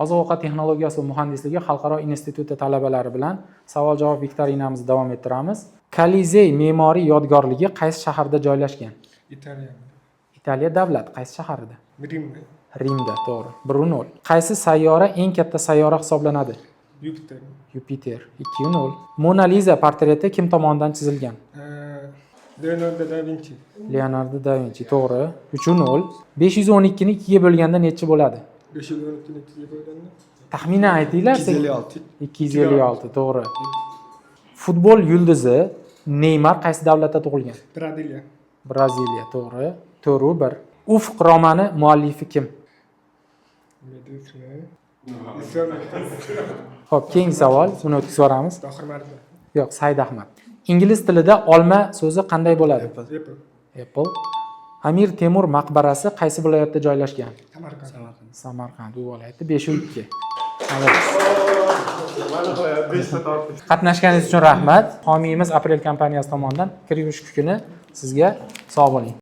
Oziq-ovqat texnologiyasi va muhandisligi xalqaro instituti talabalari bilan savol-javob viktorinamizni davom ettiramiz. Kolizey me'moriy yodgorligi qaysi shaharda joylashgan? Italiya. Italiya davlat qaysi shaharida? Rimda. Rimda, to'g'ri. 1-0. Qaysi sayyora eng katta sayyora hisoblanadi? Yupiter. Yupiter. 2-0. Mona Lisa portreti kim tomonidan chizilgan? Leonardo da Vinci. Leonardo da Vinci, to'g'ri. 3-0. 512 ni 2 ga bo'lganda nechi bo'ladi? 512 2'ye bölgende. Taxminan aytinglar. 256. 256, to'g'ri. Futbol yulduzi Neymar qaysi davlatda tug'ilgan? Brasilia. Braziliya, to'g'ri. 4-1. Ufq romani muallifi kim? Xo'p, keyingi savol, buni o'tkazib yuboramiz. Tohir Mardi. Yo'q, Said Ahmad. Ingliz tilida olma so'zi qanday bo'ladi? Apple. Apple. Amir Temur maqbarasi qaysi viloyatda joylashgan? Samarqand. Samarqand viloyati. 5-2. Qatnashganingiz uchun rahmat. Homiyimiz Aprel kompaniyasi tomonidan kir yuvish kukuni sizga sog' bo'ling.